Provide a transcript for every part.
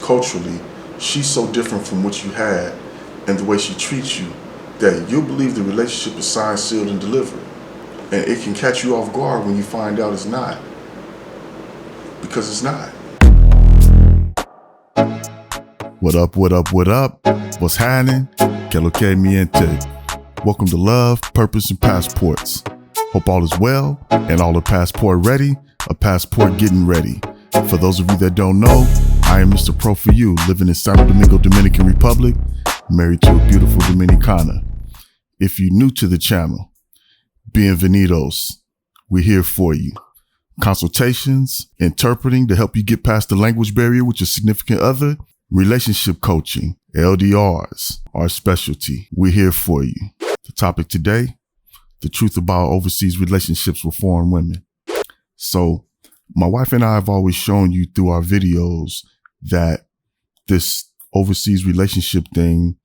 culturally, she's so different from what you had and the way she treats you that you'll believe the relationship is signed, sealed, and delivered. And it can catch you off guard when you find out it's not. Because it's not. What up, what up, what up? What's happening? Que lo que miente? Welcome to Love, Purpose, and Passports. Hope all is well and all are passport ready, a passport getting ready. For those of you that don't know, I am Mr. Pro for You, living in Santo Domingo, Dominican Republic, married to a beautiful Dominicana. If you're new to the channel, bienvenidos. We're here for you. Consultations, interpreting to help you get past the language barrier with your significant other, relationship coaching, LDRs, our specialty. We're here for you. The topic today, the truth about overseas relationships with foreign women. So my wife and I have always shown you through our videos that this overseas relationship thing,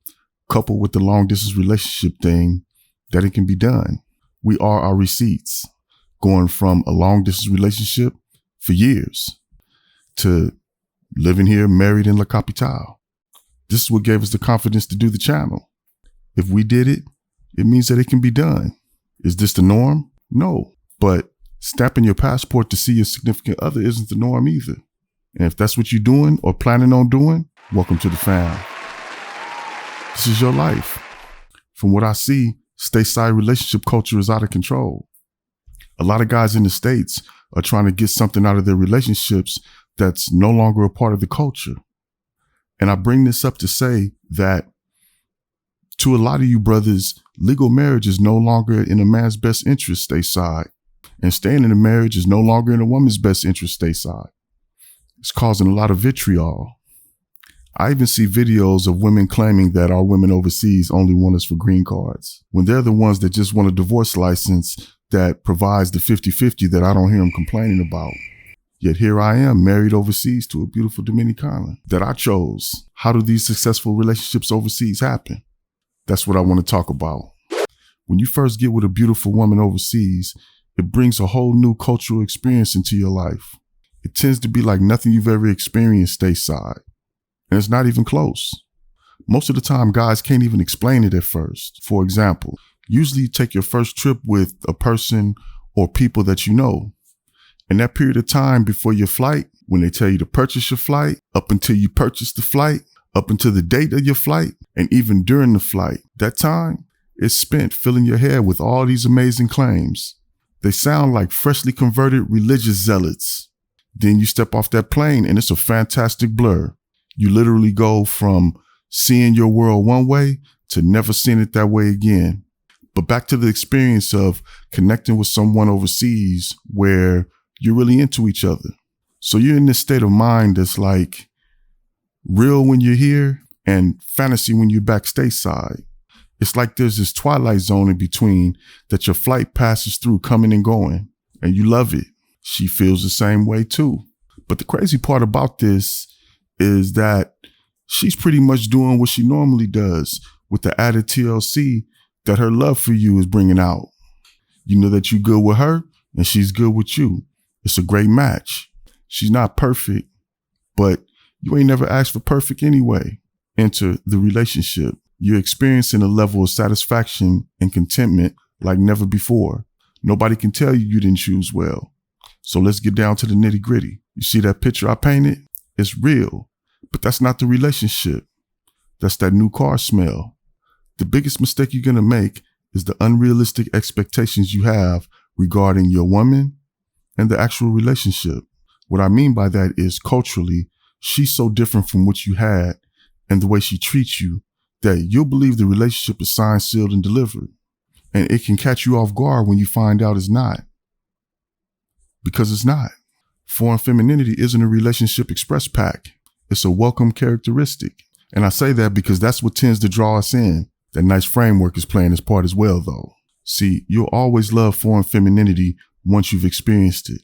coupled with the long distance relationship thing, that it can be done. We are our receipts, going from a long distance relationship for years to living here married in La Capitale. This is what gave us the confidence to do the channel. If we did it, it means that it can be done. Is this the norm? No, but stamping your passport to see your significant other isn't the norm either. And if that's what you're doing or planning on doing, welcome to the fam. This is your life. From what I see, stateside relationship culture is out of control. A lot of guys in the States are trying to get something out of their relationships that's no longer a part of the culture. And I bring this up to say that to a lot of you brothers, legal marriage is no longer in a man's best interest stateside. And staying in a marriage is no longer in a woman's best interest stateside. It's causing a lot of vitriol. I even see videos of women claiming that our women overseas only want us for green cards, when they're the ones that just want a divorce license that provides the 50-50 that I don't hear them complaining about. Yet here I am, married overseas to a beautiful Dominicana that I chose. How do these successful relationships overseas happen? That's what I want to talk about. When you first get with a beautiful woman overseas, it brings a whole new cultural experience into your life. It tends to be like nothing you've ever experienced stateside. And it's not even close. Most of the time, guys can't even explain it at first. For example, usually you take your first trip with a person or people that you know. In that period of time before your flight, when they tell you to purchase your flight, up until you purchase the flight, up until the date of your flight, and even during the flight, that time is spent filling your head with all these amazing claims. They sound like freshly converted religious zealots. Then you step off that plane and it's a fantastic blur. You literally go from seeing your world one way to never seeing it that way again. But back to the experience of connecting with someone overseas where you're really into each other. So you're in this state of mind that's like real when you're here and fantasy when you're back stateside. It's like there's this twilight zone in between that your flight passes through coming and going, and you love it. She feels the same way too. But the crazy part about this is that she's pretty much doing what she normally does with the added TLC that her love for you is bringing out. You know that you're good with her and she's good with you. It's a great match. She's not perfect, but you ain't never asked for perfect anyway. Enter the relationship. You're experiencing a level of satisfaction and contentment like never before. Nobody can tell you didn't choose well. So let's get down to the nitty gritty. You see that picture I painted? It's real, but that's not the relationship. That's that new car smell. The biggest mistake you're going to make is the unrealistic expectations you have regarding your woman and the actual relationship. What I mean by that is culturally, she's so different from what you had and the way she treats you that you'll believe the relationship is signed, sealed, and delivered. And it can catch you off guard when you find out it's not. Because it's not. Foreign femininity isn't a relationship express pack. It's a welcome characteristic. And I say that because that's what tends to draw us in. That nice framework is playing its part as well, though. See, you'll always love foreign femininity once you've experienced it.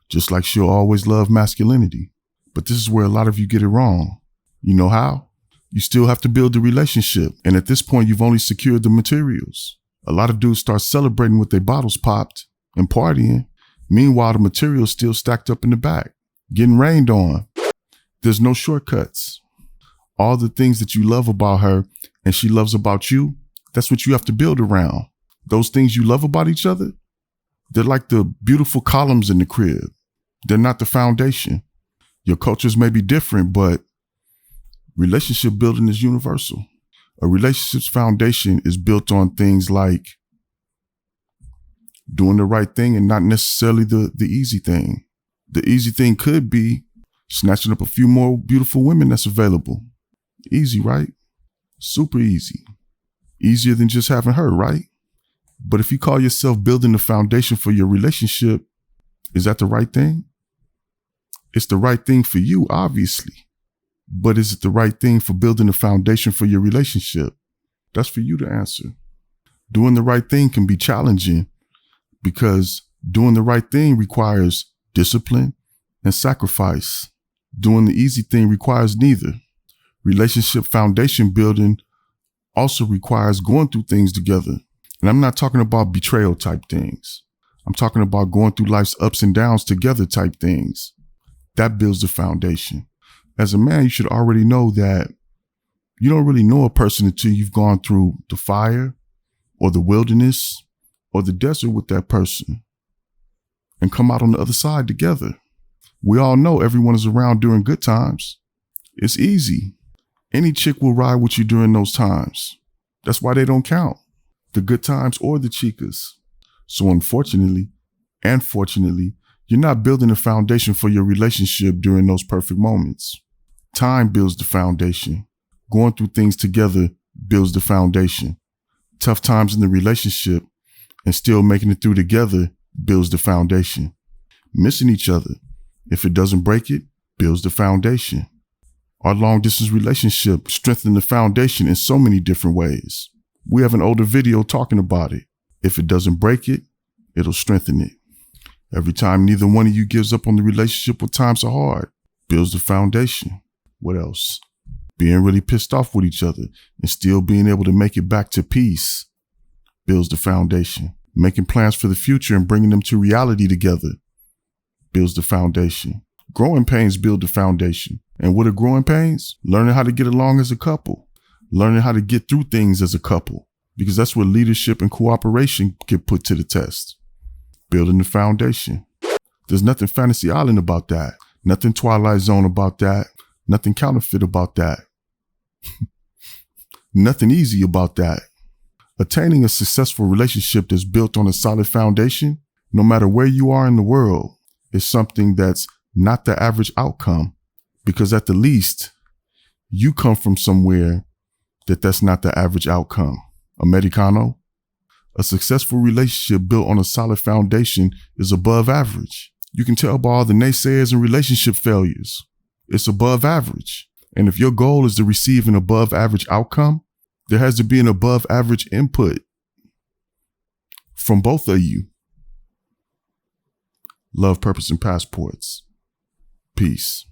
Just like she'll always love masculinity. But this is where a lot of you get it wrong. You know how? You still have to build the relationship. And at this point, you've only secured the materials. A lot of dudes start celebrating with their bottles popped and partying. Meanwhile, the material's still stacked up in the back, getting rained on. There's no shortcuts. All the things that you love about her and she loves about you, that's what you have to build around. Those things you love about each other, they're like the beautiful columns in the crib. They're not the foundation. Your cultures may be different, but relationship building is universal. A relationship's foundation is built on things like doing the right thing and not necessarily the easy thing. The easy thing could be snatching up a few more beautiful women that's available. Easy, right? Super easy. Easier than just having her, right? But if you call yourself building the foundation for your relationship, is that the right thing? It's the right thing for you, obviously. But is it the right thing for building the foundation for your relationship? That's for you to answer. Doing the right thing can be challenging because doing the right thing requires discipline and sacrifice. Doing the easy thing requires neither. Relationship foundation building also requires going through things together. And I'm not talking about betrayal type things. I'm talking about going through life's ups and downs together type things. That builds the foundation. As a man, you should already know that you don't really know a person until you've gone through the fire or the wilderness or the desert with that person and come out on the other side together. We all know everyone is around during good times. It's easy. Any chick will ride with you during those times. That's why they don't count. The good times or the chicas. So unfortunately and fortunately, you're not building a foundation for your relationship during those perfect moments. Time builds the foundation. Going through things together builds the foundation. Tough times in the relationship and still making it through together builds the foundation. Missing each other, if it doesn't break it, builds the foundation. Our long distance relationship strengthened the foundation in so many different ways. We have an older video talking about it. If it doesn't break it, it'll strengthen it. Every time neither one of you gives up on the relationship when times are hard, builds the foundation. What else? Being really pissed off with each other and still being able to make it back to peace builds the foundation. Making plans for the future and bringing them to reality together builds the foundation. Growing pains build the foundation. And what are growing pains? Learning how to get along as a couple. Learning how to get through things as a couple. Because that's where leadership and cooperation get put to the test. Building the foundation. There's nothing Fantasy Island about that. Nothing Twilight Zone about that. Nothing counterfeit about that. Nothing easy about that. Attaining a successful relationship that's built on a solid foundation, no matter where you are in the world, is something that's not the average outcome. Because at the least, you come from somewhere that's not the average outcome. Americano? A successful relationship built on a solid foundation is above average. You can tell by all the naysayers and relationship failures. It's above average. And if your goal is to receive an above average outcome, there has to be an above average input from both of you. Love, purpose, and passports. Peace.